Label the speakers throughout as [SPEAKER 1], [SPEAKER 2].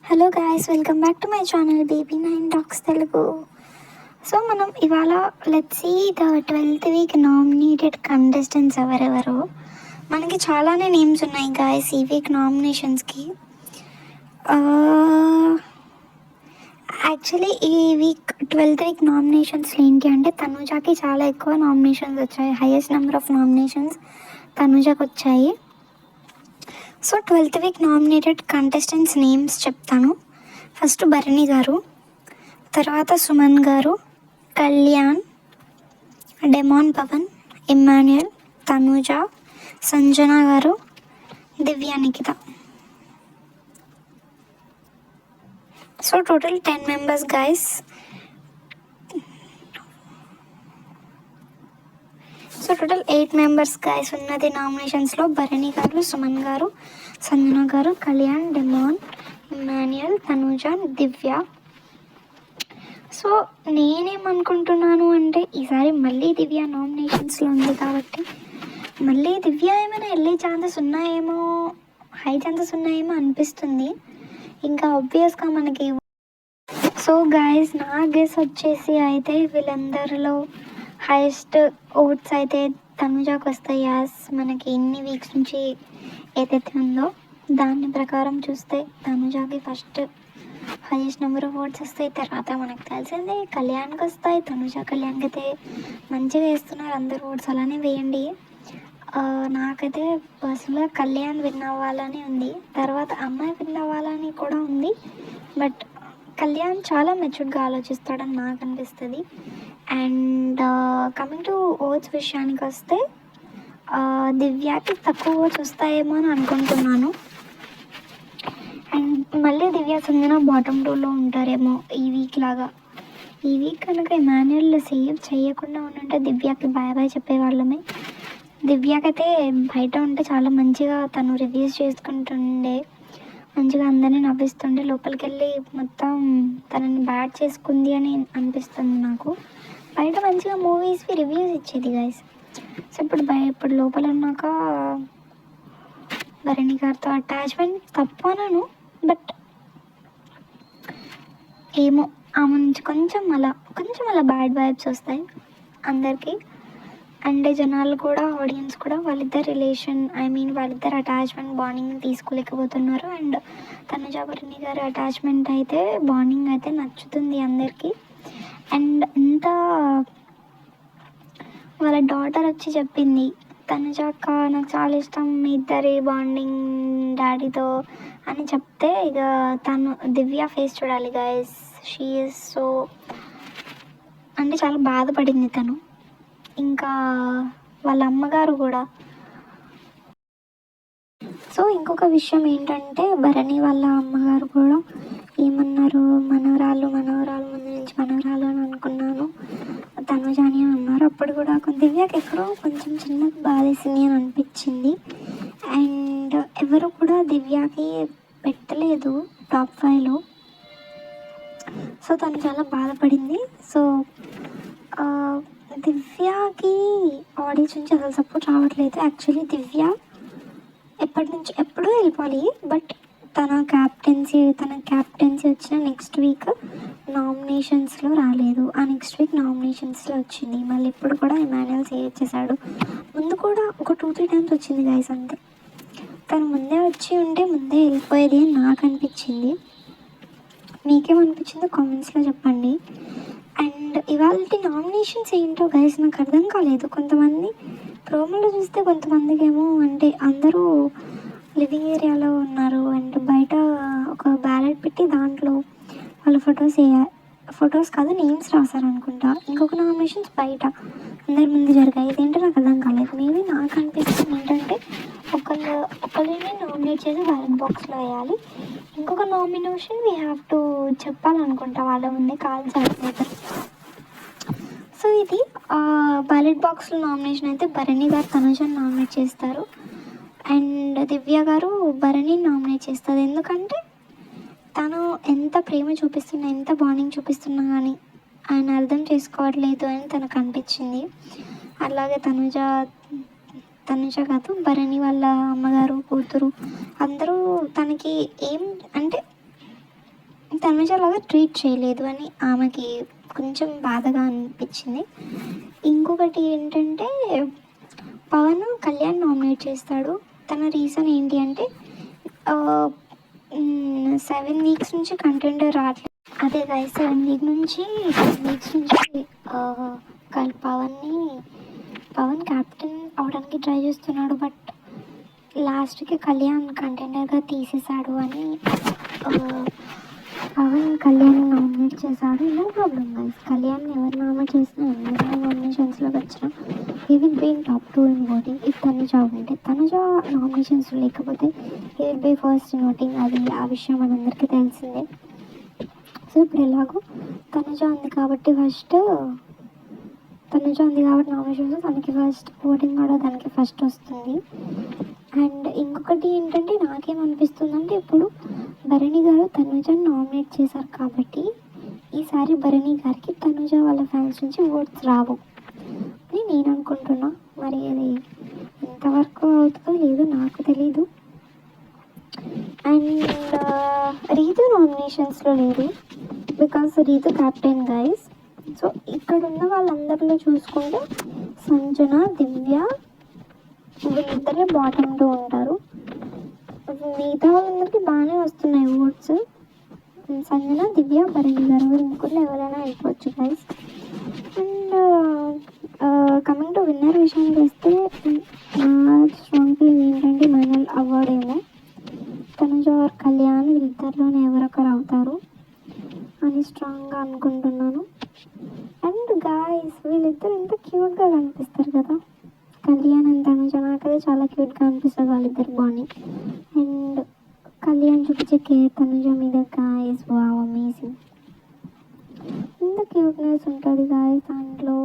[SPEAKER 1] Hello guys, welcome back to my channel BB9 Talks Telugu. So మనం ఇవాళ let's see the 12th week nominated contestants ఎవరెవరో. మనకి చాలానే names ఉన్నాయి గాయస్ ఈ వీక్ నామినేషన్స్కి. యాక్చువల్లీ ఈ వీక్ 12th వీక్ నామినేషన్స్ ఏంటి అంటే తనుజాకి చాలా ఎక్కువ నామినేషన్స్ వచ్చాయి. హైయెస్ట్ నెంబర్ ఆఫ్ నామినేషన్స్ తనుజాకి వచ్చాయి. So 12th week nominated contestants names చెప్తాను. ఫస్ట్ భరణి గారు, తర్వాత సుమన్ గారు, కళ్యాణ్, డెమాన్ పవన్, ఇమ్మాన్యుయల్, తనుజ, సంజన గారు, Divya Nikhita. So total 10 members guys. So total 8 members guys ఉన్నది నామినేషన్స్లో. భరణి గారు, సుమన్ గారు, సంజన గారు, కళ్యాణ్, డెమాన్, ఇమ్మాన్యుయల్, తనుజ, దివ్య. సో నేనేమనుకుంటున్నాను అంటే ఈసారి మళ్ళీ దివ్య నామినేషన్స్లో ఉంది కాబట్టి మళ్ళీ దివ్య ఏమైనా వెళ్ళే ఛాన్సెస్ ఉన్నాయేమో, హై ఛాన్సెస్ ఉన్నాయేమో అనిపిస్తుంది. ఇంకా ఆబ్వియస్గా మనకి. సో గైస్ నా గెస్ వచ్చేసి అయితే వీళ్ళందరిలో హైయెస్ట్ ఓట్స్ అయితే తనుజాకి వస్తాయి. యాస్ మనకి ఎన్ని వీక్స్ నుంచి ఏదైతే ఉందో దాని ప్రకారం చూస్తే తనుజాకి first highest number of votes వస్తాయి. తర్వాత మనకు తెలిసిందే కళ్యాణ్కి వస్తాయి. కళ్యాణ్కి అయితే మంచిగా వేస్తున్నారు అందరు ఓట్స్, అలానే వేయండి. నాకైతే పర్సనల్గా కళ్యాణ్ విన్ అవ్వాలని ఉంది, తర్వాత అమ్మాయి విన్ అవ్వాలని కూడా ఉంది. బట్ కళ్యాణ్ చాలా మెచ్యూర్డ్గా ఆలోచిస్తాడని నాకు అనిపిస్తుంది. అండ్ కమింగ్ టు ఓట్స్ విషయానికి వస్తే దివ్యకి తక్కువ ఓట్స్ వస్తాయేమో అని అనుకుంటున్నాను. అండ్ మళ్ళీ దివ్య సంజన బాటమ్ 2లో ఉంటారేమో ఈ వీక్ లాగా. ఈ వీక్ కనుక ఇమాన్యుయల్ సేవ్ చేయకుండా ఉంటే దివ్యకి బాయ్ బాయ్ చెప్పేవాళ్ళమే. దివ్యకైతే బయట ఉంటే చాలా మంచిగా తను రివ్యూస్ చేసుకుంటుండే, మంచిగా అందరినీ నవ్విస్తుండే. లోపలికి వెళ్ళి మొత్తం తనని బ్యాడ్ చేసుకుంది అని అనిపిస్తుంది నాకు. బయట మంచిగా మూవీస్వి రివ్యూస్ ఇచ్చేది గైస్. సో ఇప్పుడు లోపల ఉన్నాక భరణి గారితో అటాచ్మెంట్ తప్పు అనను, బట్ ఏమో ఆమె నుంచి కొంచెం అలా బ్యాడ్ వైబ్స్ వస్తాయి అందరికీ. అండ్ జనాలు కూడా, ఆడియన్స్ కూడా వాళ్ళిద్దరు రిలేషన్, వాళ్ళిద్దరు అటాచ్మెంట్ బాండింగ్ తీసుకోలేకపోతున్నారు. అండ్ తనుజ భరణి గారి అటాచ్మెంట్ అయితే బాండింగ్ అయితే నచ్చుతుంది అందరికీ. అండ్ ఇంత వాళ్ళ డాటర్ వచ్చి చెప్పింది, తనుజ అక్క నాకు చాలా ఇష్టం మీ ఇద్దరి బాండింగ్ డాడీతో అని చెప్తే ఇక తను దివ్య ఫేస్ చూడాలి గైస్. షీ ఈజ్ సో అంటే చాలా బాధపడింది తను. ఇంకా వాళ్ళ అమ్మగారు కూడా. సో ఇంకొక విషయం ఏంటంటే భరణి వాళ్ళ అమ్మగారు కూడా ఏమన్నారు, మనవరాలు ముందు నుంచి మనవరాలు అని అనుకున్నాను తనుజాని అని అన్నారు. అప్పుడు కూడా దివ్యకి ఎక్కడో కొంచెం చిన్న బాధేసింది అని అనిపించింది. అండ్ ఎవరు కూడా దివ్యకి పెట్టలేదు టాప్ 5లో. సో తను చాలా బాధపడింది. సో దివ్యకి ఆడియన్స్ నుంచి అసలు సపోర్ట్ రావట్లేదు. యాక్చువల్లీ దివ్య ఎప్పుడూ వెళ్ళిపోవాలి, బట్ తన క్యాప్టెన్సీ వచ్చిన నెక్స్ట్ వీక్ నామినేషన్స్లో రాలేదు. ఆ నెక్స్ట్ వీక్ నామినేషన్స్లో వచ్చింది. మళ్ళీ ఇప్పుడు కూడా ఇమాన్యుయల్ సేవ్ చేశాడు. ముందు కూడా ఒక 2-3 టైమ్స్ వచ్చింది గైస్, అంతే. తను ముందే వచ్చి ఉంటే ముందే వెళ్ళిపోయేది అని నాకు అనిపించింది. మీకేమనిపించిందో కామెంట్స్లో చెప్పండి. అండ్ ఇవాళ నామినేషన్స్ ఏంటో గైస్ నాకు అర్థం కాలేదు. కొంతమంది ప్రోమోలో చూస్తే కొంతమందికి ఏమో అంటే అందరూ లివింగ్ ఏరియాలో ఉన్నారు అండ్ బయట ఒక బ్యాలెట్ పెట్టి దాంట్లో వాళ్ళ ఫొటోస్ కాదు నేమ్స్ రాశారు అనుకుంటా. ఇంకొక నామినేషన్స్ బయట అందరి ముందు జరిగాయి. ఇదేంటో నాకు అర్థం కాలేదు. మేబీ నాకు అనిపిస్తుంది ఏంటంటే ఒకరిని నామినేట్ చేసి బ్యాలెట్ బాక్స్లో వేయాలి. ఇంకొక నామినేషన్ వీ హ్యావ్ టు చెప్పాలనుకుంటా వాళ్ళ ముందే కాల్స్ ఆడిపోతారు. సో ఇది బ్యాలెట్ బాక్స్లో నామినేషన్ అయితే భరణి గారు తనుజని నామినేట్ చేస్తారు. అండ్ దివ్య గారు భరణి నామినేట్ చేస్తారు. ఎందుకంటే తను ఎంత ప్రేమ చూపిస్తున్నా, ఎంత బాండింగ్ చూపిస్తున్నా కానీ ఆయన అర్థం చేసుకోవట్లేదు అని తనకు అనిపించింది. అలాగే తనుజ కాదు భరణి వాళ్ళ అమ్మగారు, కూతురు అందరూ తనకి ఏం అంటే తనుజలాగా ట్రీట్ చేయలేదు అని ఆమెకి కొంచెం బాధగా అనిపించింది. ఇంకొకటి ఏంటంటే పవన్ కళ్యాణ్ నామినేట్ చేస్తాడు. తన రీజన్ ఏంటి అంటే 7 వీక్స్ నుంచి కంటెండర్ రావట్లేదు. అదే గైస్ 7 వీక్స్ నుంచి పవన్ క్యాప్టెన్ అవడానికి ట్రై చేస్తున్నాడు. బట్ లాస్ట్కి కళ్యాణ్ కంటెండర్గా తీసేశాడు అని పవన్ కళ్యాణ్ నామినేట్ చేశాడు. నో ప్రాబ్లం గైస్, కళ్యాణ్ ఎవరు నామినేట్ చేసినా ఎవరు నామినేషన్స్లోకి వచ్చినా he will be in top 2 in voting. If Tanuja ఉంటే, తనుజ నామినేషన్స్ లేకపోతే he will be first in voting. అది ఆ విషయం మనందరికీ తెలిసిందే. సో ఇప్పుడు ఎలాగో తనుజ ఉంది కాబట్టి నామినేషన్స్ తనకి ఫస్ట్ ఓటింగ్ కూడా దానికి ఫస్ట్ వస్తుంది. అండ్ ఇంకొకటి ఏంటంటే నాకేమనిపిస్తుంది అంటే ఇప్పుడు భరణి గారు తనుజని నామినేట్ చేశారు కాబట్టి ఈసారి భరణి గారికి తనుజ వాళ్ళ ఫ్యాన్స్ నుంచి ఓట్స్ రావు అని నేను అనుకుంటున్నా. మరి అది ఎంతవరకు అవుతుందో లేదో నాకు తెలీదు. అండ్ రీతు నామినేషన్స్లో లేదు because Ritu captain guys. So ఇక్కడ ఉన్న వాళ్ళందరిలో చూసుకుంటే సంజన, దివ్య వీళ్ళిద్దరే బాటమ్ 2 ఉంటారు. మిగతా వాళ్ళందరికీ బాగానే వస్తున్నాయి ఓట్స్. సంజన, దివ్య, భరణి గారు వీళ్ళు ముగ్గురు ఎవరైనా అయిపోవచ్చు guys. And coming to winner విషయానికి వస్తే నా స్ట్రాంగ్ ఫీలింగ్ ఏంటంటే మైనల్ అవార్డ్ ఏమో తనుజ ఆర్ కళ్యాణ్ వీళ్ళిద్దరిలోనే ఎవరొకరు అవుతారు అని స్ట్రాంగ్గా అనుకుంటున్నాను. అండ్ గాయస్ వీళ్ళిద్దరు ఎంత క్యూట్గా కనిపిస్తారు కదా, కళ్యాణ్ అండ్ తనుజ. నాకైతే చాలా క్యూట్గా అనిపిస్తుంది వాళ్ళిద్దరు బాండింగ్. అండ్ కళ్యాణ్ చూపించే కేర్ తనుజ మీద గాయస్ వావ్ అమేజింగ్. ఎంత క్యూట్నెస్ ఉంటుంది గాయస్ దాంట్లో.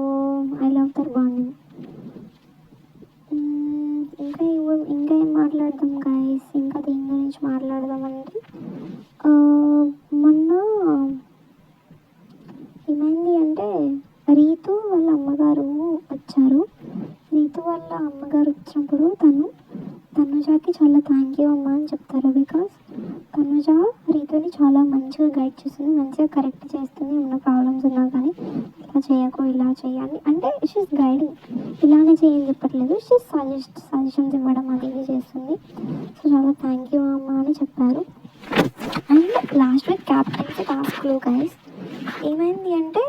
[SPEAKER 1] I love their bonding. ఇంకా ఏం మాట్లాడదాం గాయస్, ఇంకా దీని గురించి మాట్లాడదామంటే మొన్న ఏమైంది అంటే రీతు వాళ్ళ అమ్మగారు వచ్చారు. రీతు వాళ్ళ అమ్మగారు వచ్చినప్పుడు తనుజాకి చాలా థ్యాంక్ యూ అమ్మ అని చెప్తారు. బికాస్ తనుజ రీతుని చాలా మంచిగా గైడ్ చేస్తుంది, మంచిగా కరెక్ట్ చేస్తుంది. ఉన్న ప్రాబ్లమ్స్ ఉన్నా కానీ ఇలా చేయకు, ఇలా చేయాలి అంటే షీస్ గైడింగ్. ఇలానే చేయని చెప్పట్లేదు, షీస్ సజెషన్స్ ఇవ్వడం అది ఇది చేస్తుంది. సో చాలా థ్యాంక్ యూ అమ్మ అని చెప్పారు. అండ్ లాస్ట్ వీక్ క్యాప్టెన్సీ టాస్క్లో గైస్ ఏమైంది అంటే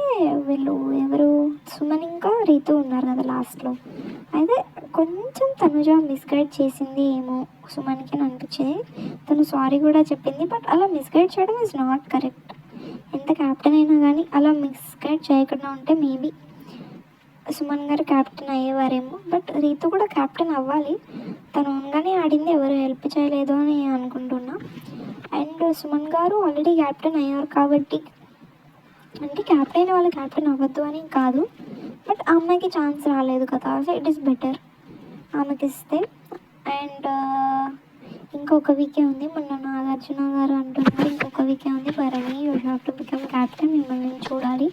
[SPEAKER 1] వీళ్ళు ఎవరు సుమన్ ఇంకా రీతు ఉన్నారు కదా లాస్ట్లో. అయితే కొంచెం తనుజ మిస్గైడ్ చేసింది ఏమో సుమన్కి అని అనిపించింది. తను సారీ కూడా చెప్పింది. బట్ అలా మిస్గైడ్ చేయడం ఈజ్ నాట్ కరెక్ట్. ఎంత క్యాప్టెన్ అయినా కానీ అలా మిస్గైడ్ చేయకుండా ఉంటే మేబీ సుమన్ గారు క్యాప్టెన్ అయ్యేవారేమో. బట్ రీతు కూడా క్యాప్టెన్ అవ్వాలి. తను ఓన్గానే ఆడింది, ఎవరు హెల్ప్ చేయలేదు అని అనుకుంటున్నా. అండ్ సుమన్ గారు ఆల్రెడీ క్యాప్టెన్ అయ్యారు కాబట్టి, అంటే క్యాప్టెన్ అయిన వాళ్ళు క్యాప్టెన్ అవ్వద్దు అని కాదు, బట్ ఆ అమ్మాయికి ఛాన్స్ రాలేదు కదా. సో ఇట్ ఈస్ బెటర్ ఆమెకి ఇస్తే. అండ్ ఇంకొక వీకే ఉంది. మొన్న నాగార్జున గారు అంటున్నారు ఇంకొక వీకే ఉంది, Bharani you have to become captain, మిమ్మల్ని చూడాలి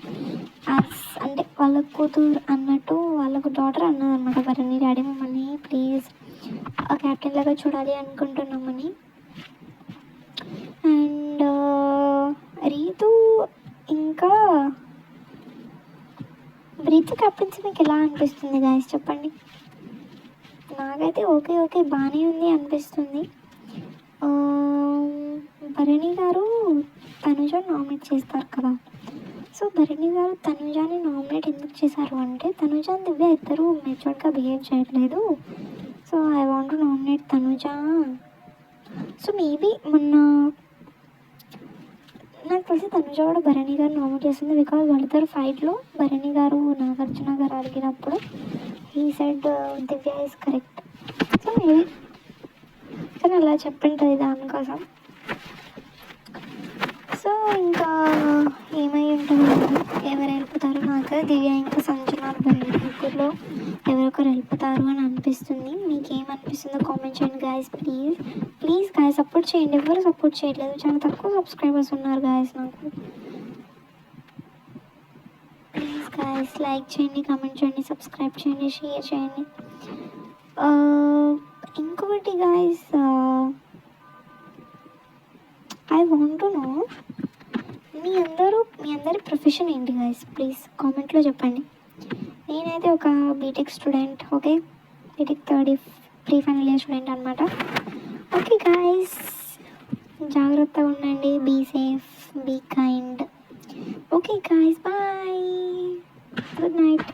[SPEAKER 1] అంటే వాళ్ళ కూతురు అన్నట్టు వాళ్ళకు డాటర్ అన్నదన్నమాట భరణి. డాడీ మిమ్మల్ని ప్లీజ్ క్యాప్టెన్ లాగా చూడాలి అనుకుంటున్నామని. అండ్ రీతు ఇంకా రీతు క్యాప్టెన్సీ మీకు ఎలా అనిపిస్తుంది గాయస్ చెప్పండి. నాకైతే ఓకే బాగానే ఉంది అనిపిస్తుంది. భరణి గారు తనుజాని నామినేట్ చేస్తారు కదా. సో భరణి గారు తనుజాని నామినేట్ ఎందుకు చేశారు అంటే తనుజ దివ్య ఇద్దరు మెచ్యూర్డ్గా బిహేవ్ చేయట్లేదు. So I want to nominate Tanuja. So maybe మొన్న నాకు తెలిసి తనుజ కూడా భరణి గారు నామినేట్ చేస్తుంది. బికాజ్ వాళ్ళిద్దరు ఫైట్లో భరణి గారు నాగార్జున గారు అడిగినప్పుడు he said Divya is correct. So maybe కానీ అలా చెప్పింటుంది దానికోసం. సో ఇంకా ఏమై ఉంటుంది, ఎవరు వెళ్ళిపోతారు నాకు దివ్య ఇంకా సంజన భరణి ముగ్గురులో ఎవరొకరు వెళ్ళిపోతారు అని అనిపిస్తుంది. మీకు ఏమనిపిస్తుందో కామెంట్ చేయండి గాయస్. ప్లీజ్ గాయస్ సపోర్ట్ చేయండి. ఎవరు సపోర్ట్ చేయట్లేదు, చాలా తక్కువ సబ్స్క్రైబర్స్ ఉన్నారు గాయస్ నాకు. ప్లీజ్ గాయస్ లైక్ చేయండి, కామెంట్ చేయండి, సబ్స్క్రైబ్ చేయండి, షేర్ చేయండి. ఇంకొకటి guys I want to know మీ అందరి ప్రొఫెషన్ ఏంటి గైస్? ప్లీజ్ కామెంట్లో చెప్పండి. నేనైతే ఒక BTech student. Okay, BTech third pre final year student అనమాట. ఓకే గైస్, జాగ్రత్తగా ఉండండి, be safe, be kind. Okay guys, bye, good night.